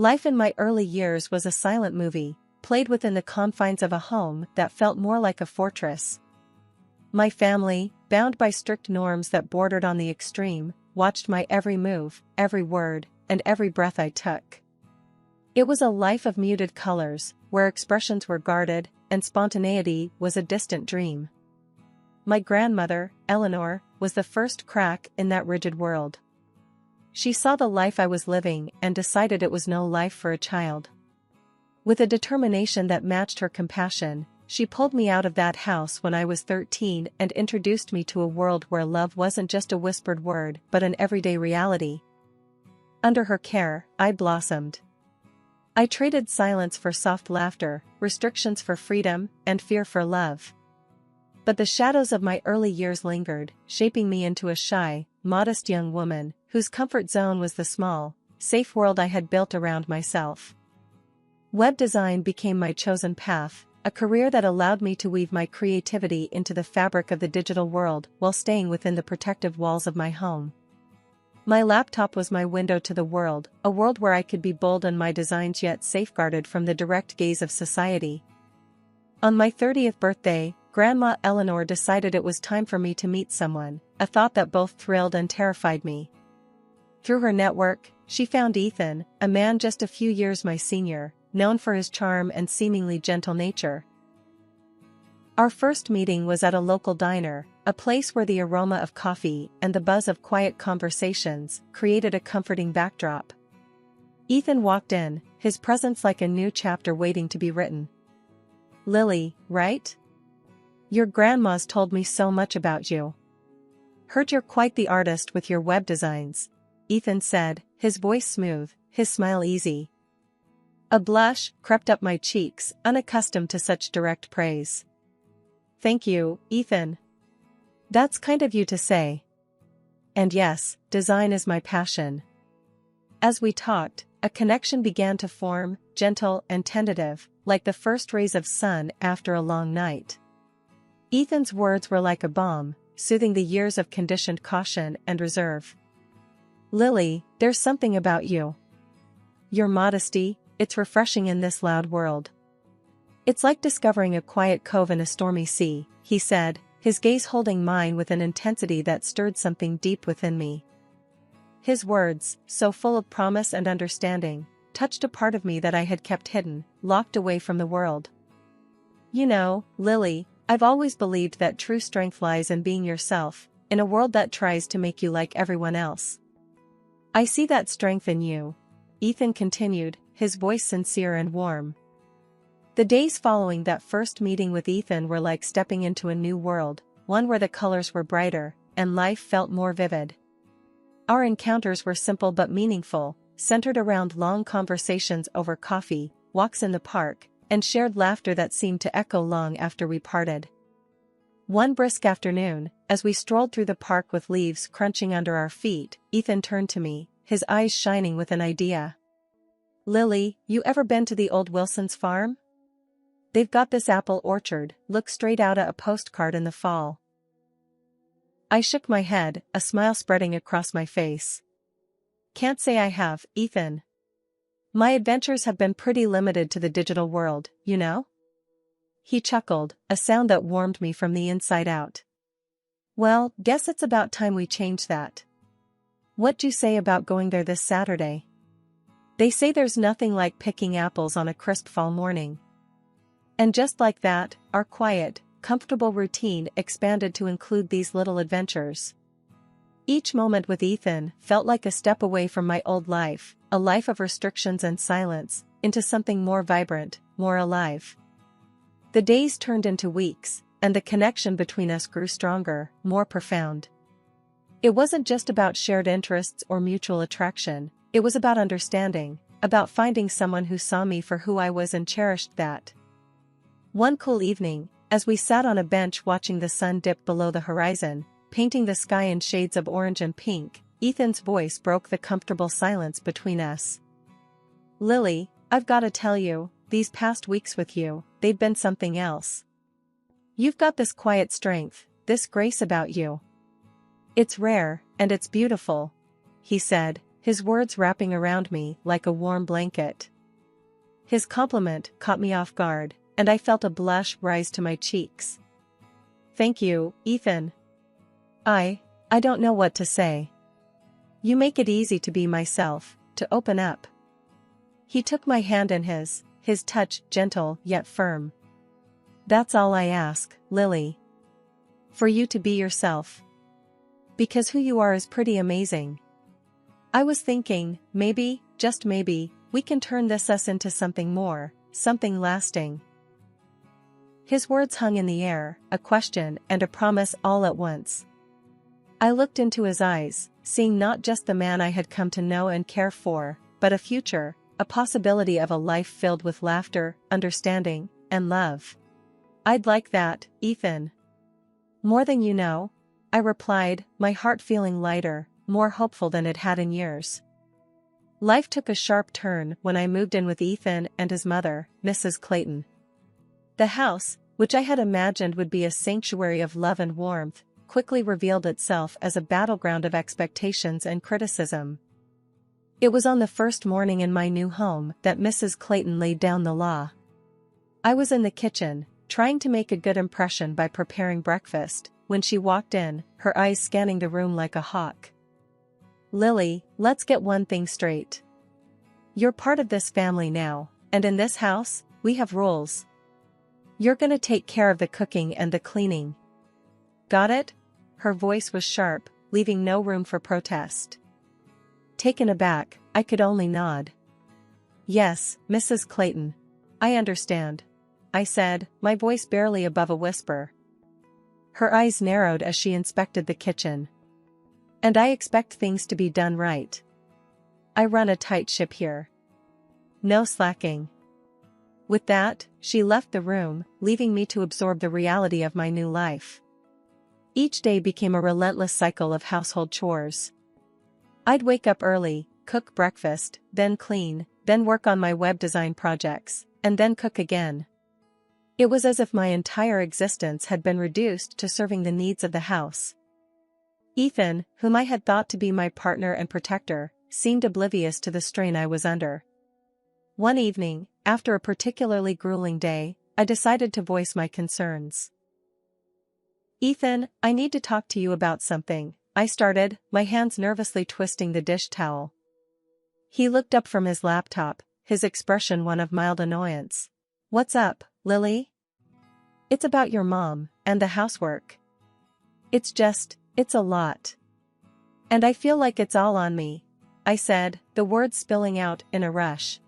Life in my early years was a silent movie, played within the confines of a home that felt more like a fortress. My family, bound by strict norms that bordered on the extreme, watched my every move, every word, and every breath I took. It was a life of muted colors, where expressions were guarded, and spontaneity was a distant dream. My grandmother, Eleanor, was the first crack in that rigid world. She saw the life I was living and decided it was no life for a child. With a determination that matched her compassion, she pulled me out of that house when I was 13 and introduced me to a world where love wasn't just a whispered word but an everyday reality. Under her care, I blossomed. I traded silence for soft laughter, restrictions for freedom, and fear for love. But the shadows of my early years lingered, shaping me into a shy, modest young woman, whose comfort zone was the small, safe world I had built around myself. Web design became my chosen path, a career that allowed me to weave my creativity into the fabric of the digital world while staying within the protective walls of my home. My laptop was my window to the world, a world where I could be bold in my designs yet safeguarded from the direct gaze of society. On my 30th birthday, Grandma Eleanor decided it was time for me to meet someone, a thought that both thrilled and terrified me. Through her network, she found Ethan, a man just a few years my senior, known for his charm and seemingly gentle nature. Our first meeting was at a local diner, a place where the aroma of coffee and the buzz of quiet conversations created a comforting backdrop. Ethan walked in, his presence like a new chapter waiting to be written. "Lily, right? Your grandma's told me so much about you. Heard you're quite the artist with your web designs," Ethan said, his voice smooth, his smile easy. A blush crept up my cheeks, unaccustomed to such direct praise. "Thank you, Ethan. That's kind of you to say. And yes, design is my passion." As we talked, a connection began to form, gentle and tentative, like the first rays of sun after a long night. Ethan's words were like a balm, soothing the years of conditioned caution and reserve. "Lily, there's something about you. Your modesty, it's refreshing in this loud world. It's like discovering a quiet cove in a stormy sea," he said, his gaze holding mine with an intensity that stirred something deep within me. His words, so full of promise and understanding, touched a part of me that I had kept hidden, locked away from the world. "You know, Lily, I've always believed that true strength lies in being yourself, in a world that tries to make you like everyone else. I see that strength in you," Ethan continued, his voice sincere and warm. The days following that first meeting with Ethan were like stepping into a new world, one where the colors were brighter, and life felt more vivid. Our encounters were simple but meaningful, centered around long conversations over coffee, walks in the park, and shared laughter that seemed to echo long after we parted. One brisk afternoon, as we strolled through the park with leaves crunching under our feet, Ethan turned to me, his eyes shining with an idea. "Lily, you ever been to the old Wilson's farm? They've got this apple orchard, look straight out a postcard in the fall." I shook my head, a smile spreading across my face. "Can't say I have, Ethan. My adventures have been pretty limited to the digital world, you know?" He chuckled, a sound that warmed me from the inside out. "Well, guess it's about time we change that. What'd you say about going there this Saturday? They say there's nothing like picking apples on a crisp fall morning." And just like that, our quiet, comfortable routine expanded to include these little adventures. Each moment with Ethan felt like a step away from my old life, a life of restrictions and silence, into something more vibrant, more alive. The days turned into weeks, and the connection between us grew stronger, more profound. It wasn't just about shared interests or mutual attraction, it was about understanding, about finding someone who saw me for who I was and cherished that. One cool evening, as we sat on a bench watching the sun dip below the horizon, painting the sky in shades of orange and pink, Ethan's voice broke the comfortable silence between us. "Lily, I've gotta tell you, these past weeks with you, they've been something else. You've got this quiet strength, this grace about you. It's rare, and it's beautiful," he said, his words wrapping around me like a warm blanket. His compliment caught me off guard, and I felt a blush rise to my cheeks. "Thank you, Ethan. I don't know what to say. You make it easy to be myself, to open up." He took my hand in his touch gentle yet firm. "That's all I ask, Lily. For you to be yourself. Because who you are is pretty amazing. I was thinking, maybe, just maybe, we can turn this into something more, something lasting." His words hung in the air, a question and a promise all at once. I looked into his eyes, seeing not just the man I had come to know and care for, but a future, a possibility of a life filled with laughter, understanding, and love. "I'd like that, Ethan. More than you know," I replied, my heart feeling lighter, more hopeful than it had in years. Life took a sharp turn when I moved in with Ethan and his mother, Mrs. Clayton. The house, which I had imagined would be a sanctuary of love and warmth, quickly revealed itself as a battleground of expectations and criticism. It was on the first morning in my new home that Mrs. Clayton laid down the law. I was in the kitchen, trying to make a good impression by preparing breakfast, when she walked in, her eyes scanning the room like a hawk. "Lily, let's get one thing straight. You're part of this family now, and in this house, we have rules. You're gonna take care of the cooking and the cleaning. Got it?" Her voice was sharp, leaving no room for protest. Taken aback, I could only nod. "Yes, Mrs. Clayton. I understand," I said, my voice barely above a whisper. Her eyes narrowed as she inspected the kitchen. "And I expect things to be done right. I run a tight ship here. No slacking." With that, she left the room, leaving me to absorb the reality of my new life. Each day became a relentless cycle of household chores. I'd wake up early, cook breakfast, then clean, then work on my web design projects, and then cook again. It was as if my entire existence had been reduced to serving the needs of the house. Ethan, whom I had thought to be my partner and protector, seemed oblivious to the strain I was under. One evening, after a particularly grueling day, I decided to voice my concerns. "Ethan, I need to talk to you about something," I started, my hands nervously twisting the dish towel. He looked up from his laptop, his expression one of mild annoyance. "What's up, Lily?" "It's about your mom, and the housework. It's a lot. And I feel like it's all on me," I said, the words spilling out in a rush.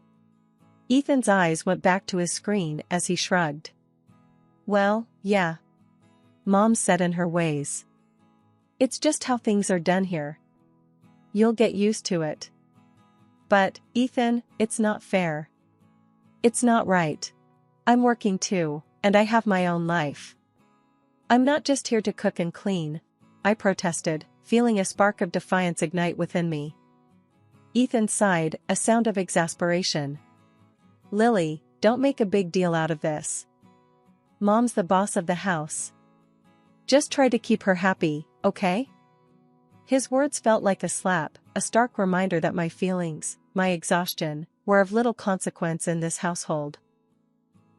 Ethan's eyes went back to his screen as he shrugged. "Well, yeah. Mom's set in her ways. It's just how things are done here. You'll get used to it. But, Ethan, it's not fair. It's not right. I'm working too, and I have my own life. I'm not just here to cook and clean," I protested, feeling a spark of defiance ignite within me. Ethan sighed, a sound of exasperation. "Lily, don't make a big deal out of this. Mom's the boss of the house. Just try to keep her happy, okay?" His words felt like a slap, a stark reminder that my feelings, my exhaustion, were of little consequence in this household.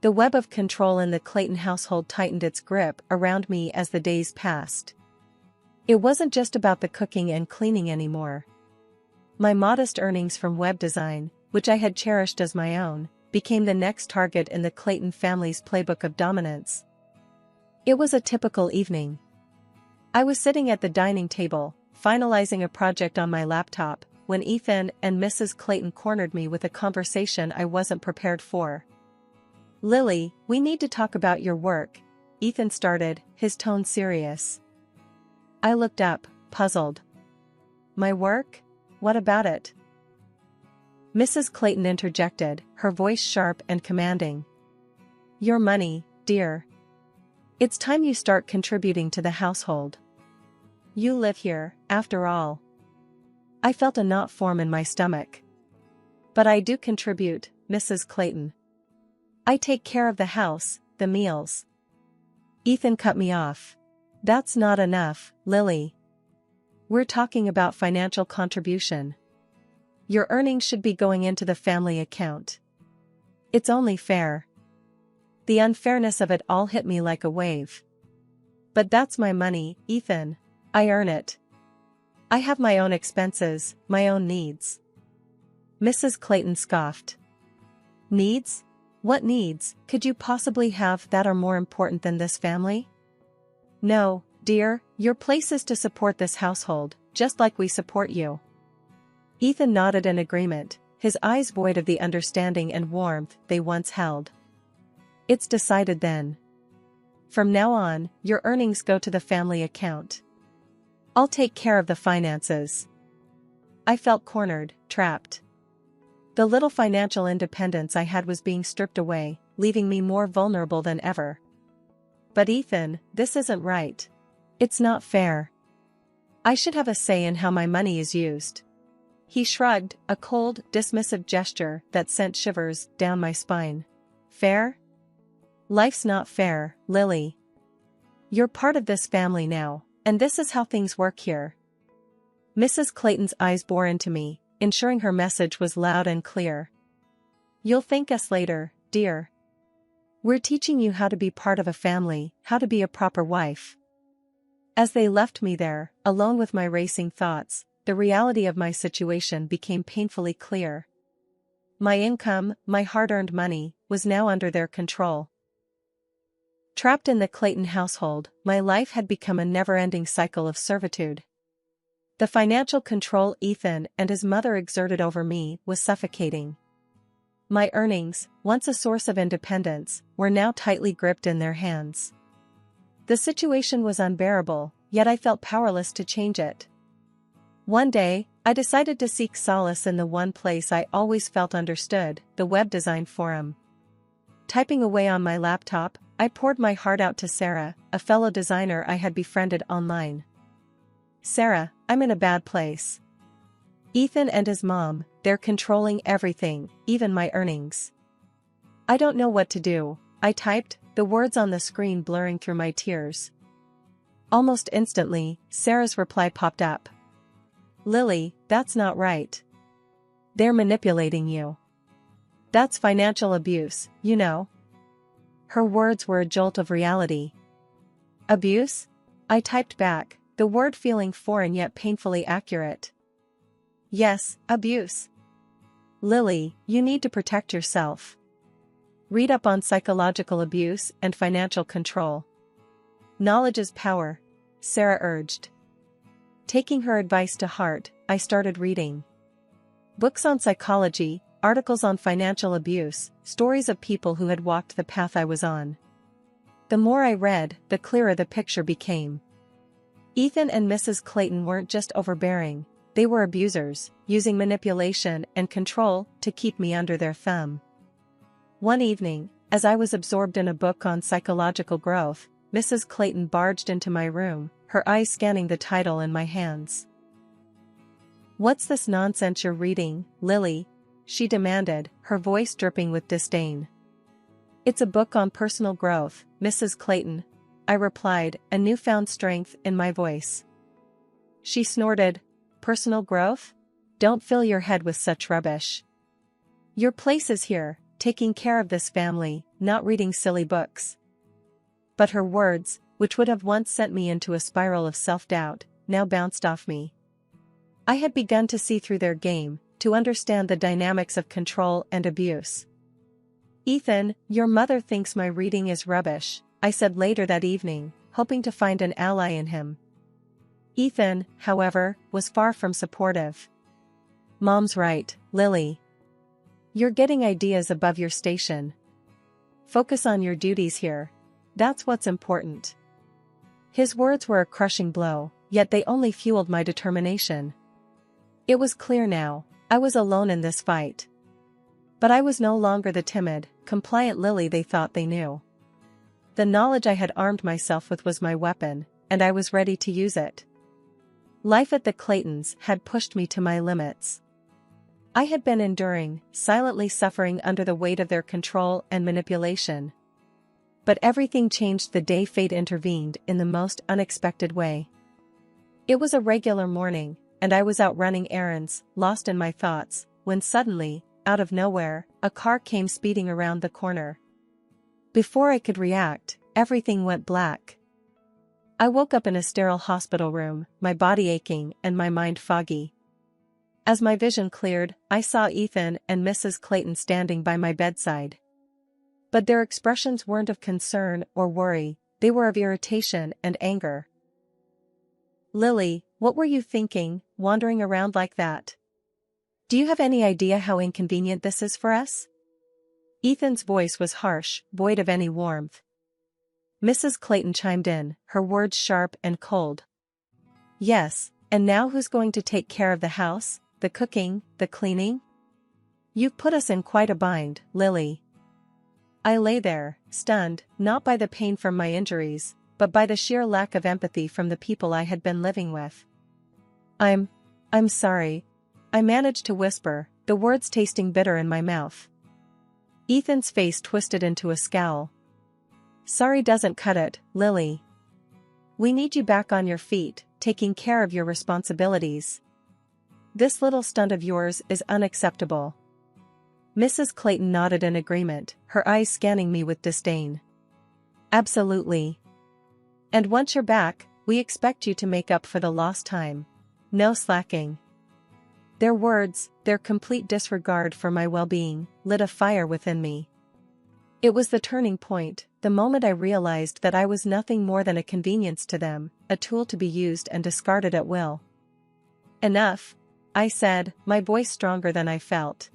The web of control in the Clayton household tightened its grip around me as the days passed. It wasn't just about the cooking and cleaning anymore. My modest earnings from web design, which I had cherished as my own, became the next target in the Clayton family's playbook of dominance. It was a typical evening. I was sitting at the dining table, finalizing a project on my laptop, when Ethan and Mrs. Clayton cornered me with a conversation I wasn't prepared for. "Lily, we need to talk about your work," Ethan started, his tone serious. I looked up, puzzled. "My work? What about it?" Mrs. Clayton interjected, her voice sharp and commanding. "Your money, dear. It's time you start contributing to the household. You live here, after all." I felt a knot form in my stomach. "But I do contribute, Mrs. Clayton. I take care of the house, the meals." Ethan cut me off. "That's not enough, Lily. We're talking about financial contribution. Your earnings should be going into the family account. It's only fair. The unfairness of it all hit me like a wave. But that's my money, Ethan. I earn it. I have my own expenses, my own needs. Mrs. Clayton scoffed. Needs? What needs could you possibly have that are more important than this family? No, dear, your place is to support this household, just like we support you. Ethan nodded in agreement, his eyes void of the understanding and warmth they once held. It's decided then. From now on, your earnings go to the family account. I'll take care of the finances. I felt cornered, trapped. The little financial independence I had was being stripped away, leaving me more vulnerable than ever. But Ethan, this isn't right. It's not fair. I should have a say in how my money is used. He shrugged, a cold, dismissive gesture that sent shivers down my spine. Fair? Life's not fair, Lily. You're part of this family now, and this is how things work here. Mrs. Clayton's eyes bore into me, ensuring her message was loud and clear. You'll thank us later, dear. We're teaching you how to be part of a family, how to be a proper wife. As they left me there, alone with my racing thoughts, the reality of my situation became painfully clear. My income, my hard-earned money, was now under their control. Trapped in the Clayton household, my life had become a never-ending cycle of servitude. The financial control Ethan and his mother exerted over me was suffocating. My earnings, once a source of independence, were now tightly gripped in their hands. The situation was unbearable, yet I felt powerless to change it. One day, I decided to seek solace in the one place I always felt understood, the web design forum. Typing away on my laptop, I poured my heart out to Sarah, a fellow designer I had befriended online. Sarah, I'm in a bad place. Ethan and his mom, they're controlling everything, even my earnings. I don't know what to do, I typed, the words on the screen blurring through my tears. Almost instantly, Sarah's reply popped up. Lily, that's not right. They're manipulating you. That's financial abuse, you know. Her words were a jolt of reality. Abuse? I typed back, the word feeling foreign yet painfully accurate. Yes, abuse. Lily, you need to protect yourself. Read up on psychological abuse and financial control. Knowledge is power, Sarah urged. Taking her advice to heart, I started reading. Books on psychology, articles on financial abuse, stories of people who had walked the path I was on. The more I read, the clearer the picture became. Ethan and Mrs. Clayton weren't just overbearing, they were abusers, using manipulation and control to keep me under their thumb. One evening, as I was absorbed in a book on psychological growth, Mrs. Clayton barged into my room, her eyes scanning the title in my hands. What's this nonsense you're reading, Lily? She demanded, her voice dripping with disdain. It's a book on personal growth, Mrs. Clayton, I replied, a newfound strength in my voice. She snorted, personal growth? Don't fill your head with such rubbish. Your place is here, taking care of this family, not reading silly books. But her words, which would have once sent me into a spiral of self-doubt, now bounced off me. I had begun to see through their game, to understand the dynamics of control and abuse. Ethan, your mother thinks my reading is rubbish, I said later that evening, hoping to find an ally in him. Ethan, however, was far from supportive. Mom's right, Lily. You're getting ideas above your station. Focus on your duties here. That's what's important. His words were a crushing blow, yet they only fueled my determination. It was clear now, I was alone in this fight. But I was no longer the timid, compliant Lily they thought they knew. The knowledge I had armed myself with was my weapon, and I was ready to use it. Life at the Claytons had pushed me to my limits. I had been enduring, silently suffering under the weight of their control and manipulation. But everything changed the day fate intervened in the most unexpected way. It was a regular morning, and I was out running errands, lost in my thoughts, when suddenly, out of nowhere, a car came speeding around the corner. Before I could react, everything went black. I woke up in a sterile hospital room, my body aching and my mind foggy. As my vision cleared, I saw Ethan and Mrs. Clayton standing by my bedside. But their expressions weren't of concern or worry, they were of irritation and anger. "Lily, what were you thinking, wandering around like that? Do you have any idea how inconvenient this is for us?" Ethan's voice was harsh, void of any warmth. Mrs. Clayton chimed in, her words sharp and cold. "Yes, and now who's going to take care of the house, the cooking, the cleaning? You've put us in quite a bind, Lily." I lay there, stunned, not by the pain from my injuries, but by the sheer lack of empathy from the people I had been living with. I'm sorry," I managed to whisper, the words tasting bitter in my mouth. Ethan's face twisted into a scowl. "Sorry doesn't cut it, Lily. We need you back on your feet, taking care of your responsibilities. This little stunt of yours is unacceptable." Mrs. Clayton nodded in agreement, her eyes scanning me with disdain. "Absolutely. And once you're back, we expect you to make up for the lost time. No slacking." Their words, their complete disregard for my well-being, lit a fire within me. It was the turning point, the moment I realized that I was nothing more than a convenience to them, a tool to be used and discarded at will. "Enough," I said, my voice stronger than I felt.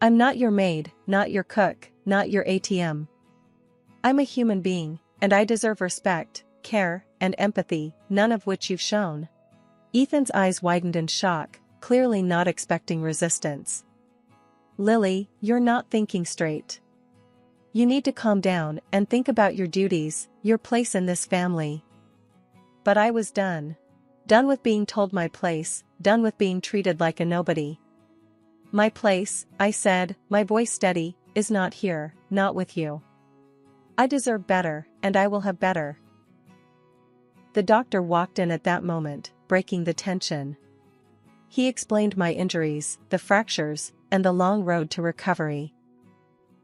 "I'm not your maid, not your cook, not your ATM. I'm a human being, and I deserve respect, care, and empathy, none of which you've shown." Ethan's eyes widened in shock, clearly not expecting resistance. "Lily, you're not thinking straight. You need to calm down and think about your duties, your place in this family." But I was done. Done with being told my place, done with being treated like a nobody. "My place," I said, my voice steady, "is not here, not with you. I deserve better, and I will have better." The doctor walked in at that moment, breaking the tension. He explained my injuries, the fractures, and the long road to recovery.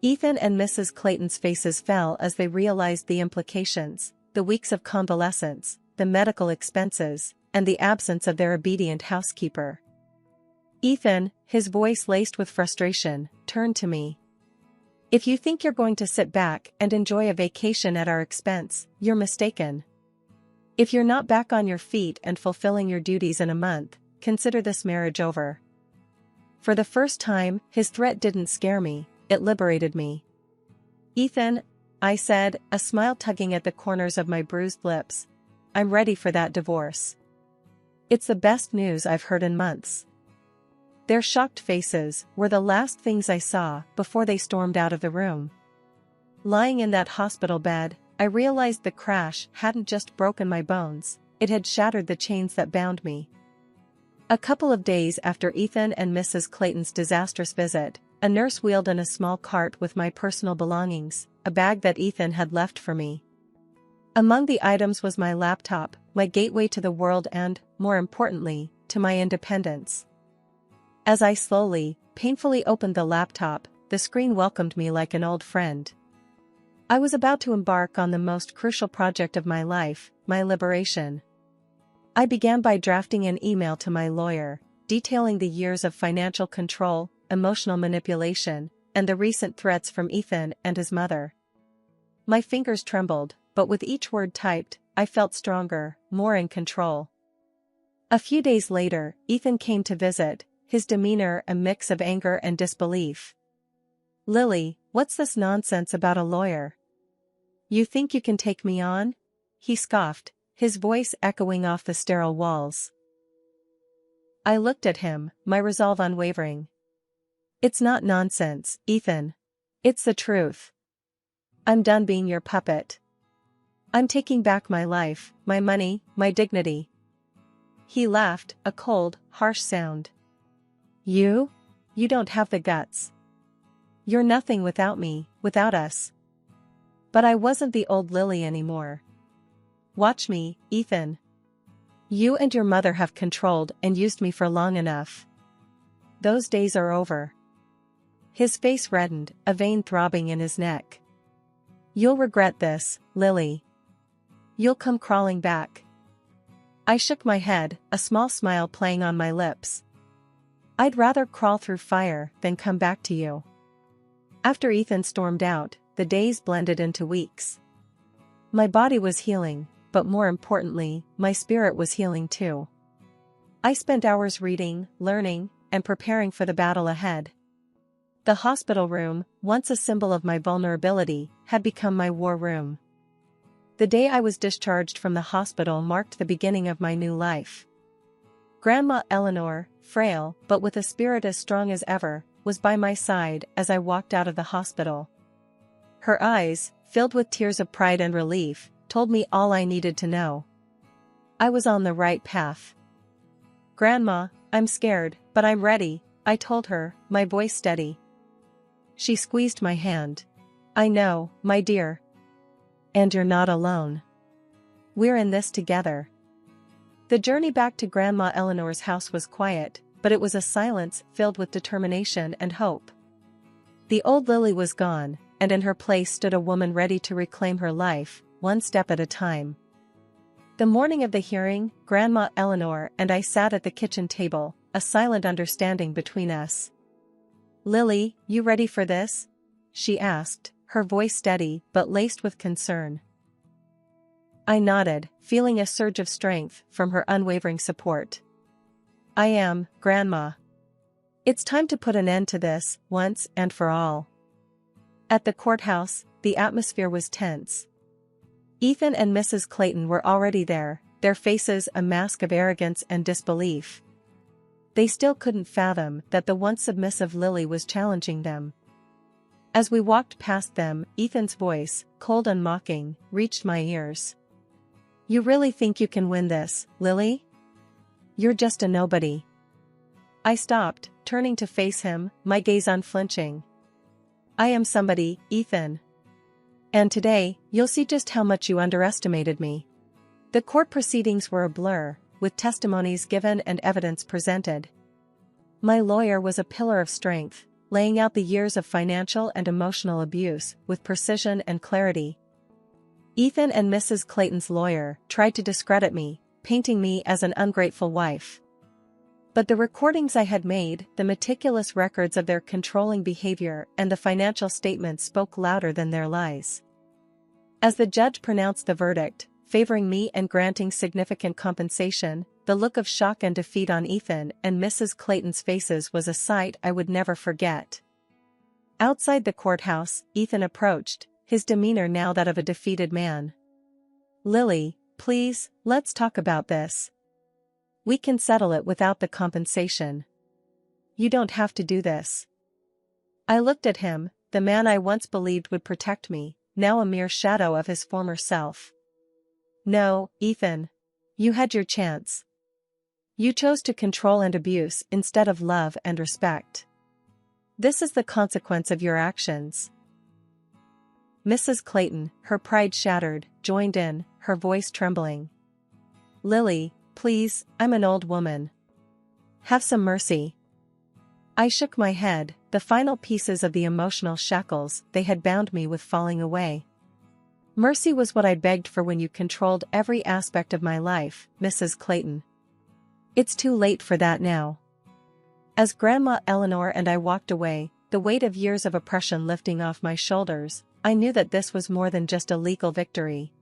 Ethan and Mrs. Clayton's faces fell as they realized the implications, the weeks of convalescence, the medical expenses, and the absence of their obedient housekeeper. Ethan, his voice laced with frustration, turned to me. "If you think you're going to sit back and enjoy a vacation at our expense, you're mistaken. If you're not back on your feet and fulfilling your duties in a month, consider this marriage over." For the first time, his threat didn't scare me, it liberated me. "Ethan," I said, a smile tugging at the corners of my bruised lips, "I'm ready for that divorce. It's the best news I've heard in months." Their shocked faces were the last things I saw before they stormed out of the room. Lying in that hospital bed, I realized the crash hadn't just broken my bones, it had shattered the chains that bound me. A couple of days after Ethan and Mrs. Clayton's disastrous visit, a nurse wheeled in a small cart with my personal belongings, a bag that Ethan had left for me. Among the items was my laptop, my gateway to the world and, more importantly, to my independence. As I slowly, painfully opened the laptop, the screen welcomed me like an old friend. I was about to embark on the most crucial project of my life, my liberation. I began by drafting an email to my lawyer, detailing the years of financial control, emotional manipulation, and the recent threats from Ethan and his mother. My fingers trembled, but with each word typed, I felt stronger, more in control. A few days later, Ethan came to visit, his demeanor a mix of anger and disbelief. "Lily, what's this nonsense about a lawyer? You think you can take me on?" he scoffed, his voice echoing off the sterile walls. I looked at him, my resolve unwavering. "It's not nonsense, Ethan. It's the truth. I'm done being your puppet. I'm taking back my life, my money, my dignity." He laughed, a cold, harsh sound. You? You don't have the guts. You're nothing without me, without us." But I wasn't the old Lily anymore. "Watch me, Ethan. You and your mother have controlled and used me for long enough. Those days are over. His face reddened, a vein throbbing in his neck. You'll regret this, Lily. You'll come crawling back. I shook my head, a small smile playing on my lips. I'd rather crawl through fire than come back to you. After Ethan stormed out, the days blended into weeks. My body was healing, but more importantly, my spirit was healing too. I spent hours reading, learning, and preparing for the battle ahead. The hospital room, once a symbol of my vulnerability, had become my war room. The day I was discharged from the hospital marked the beginning of my new life. Grandma Eleanor, frail but with a spirit as strong as ever, was by my side as I walked out of the hospital. Her eyes, filled with tears of pride and relief, told me all I needed to know. I was on the right path. Grandma, I'm scared, but I'm ready, I told her, my voice steady. She squeezed my hand. I know, my dear. And you're not alone. We're in this together. The journey back to Grandma Eleanor's house was quiet, but it was a silence filled with determination and hope. The old Lily was gone, and in her place stood a woman ready to reclaim her life, one step at a time. The morning of the hearing, Grandma Eleanor and I sat at the kitchen table, a silent understanding between us. Lily, you ready for this? She asked, her voice steady but laced with concern. I nodded, feeling a surge of strength from her unwavering support. I am, Grandma. It's time to put an end to this, once and for all. At the courthouse, the atmosphere was tense. Ethan and Mrs. Clayton were already there, their faces a mask of arrogance and disbelief. They still couldn't fathom that the once submissive Lily was challenging them. As we walked past them, Ethan's voice, cold and mocking, reached my ears. You really think you can win this, Lily? You're just a nobody. I stopped, turning to face him, my gaze unflinching. I am somebody, Ethan. And today, you'll see just how much you underestimated me. The court proceedings were a blur, with testimonies given and evidence presented. My lawyer was a pillar of strength, laying out the years of financial and emotional abuse with precision and clarity. Ethan and Mrs. Clayton's lawyer tried to discredit me, painting me as an ungrateful wife. But the recordings I had made, the meticulous records of their controlling behavior, and the financial statements spoke louder than their lies. As the judge pronounced the verdict, favoring me and granting significant compensation, the look of shock and defeat on Ethan and Mrs. Clayton's faces was a sight I would never forget. Outside the courthouse, Ethan approached, his demeanor now that of a defeated man. Lily, please, let's talk about this. We can settle it without the compensation. You don't have to do this. I looked at him, the man I once believed would protect me, now a mere shadow of his former self. No, Ethan. You had your chance. You chose to control and abuse instead of love and respect. This is the consequence of your actions. Mrs. Clayton, her pride shattered, joined in, her voice trembling. Lily, please, I'm an old woman. Have some mercy. I shook my head, the final pieces of the emotional shackles they had bound me with falling away. Mercy was what I begged for when you controlled every aspect of my life, Mrs. Clayton. It's too late for that now. As Grandma Eleanor and I walked away, the weight of years of oppression lifting off my shoulders, I knew that this was more than just a legal victory.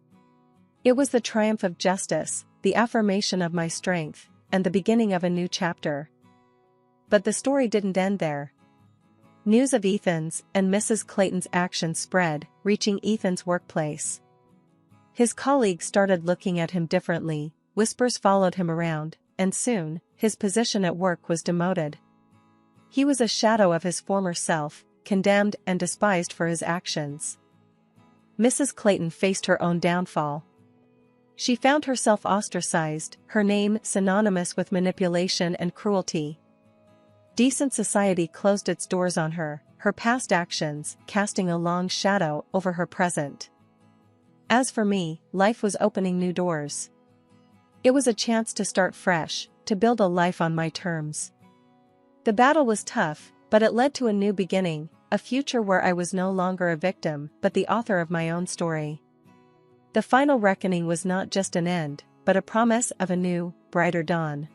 It was the triumph of justice, the affirmation of my strength, and the beginning of a new chapter. But the story didn't end there. News of Ethan's and Mrs. Clayton's actions spread, reaching Ethan's workplace. His colleagues started looking at him differently, whispers followed him around, and soon, his position at work was demoted. He was a shadow of his former self, condemned and despised for his actions. Mrs. Clayton faced her own downfall. She found herself ostracized, her name synonymous with manipulation and cruelty. Decent society closed its doors on her, her past actions casting a long shadow over her present. As for me, life was opening new doors. It was a chance to start fresh, to build a life on my terms. The battle was tough, but it led to a new beginning, a future where I was no longer a victim but the author of my own story. The final reckoning was not just an end, but a promise of a new, brighter dawn.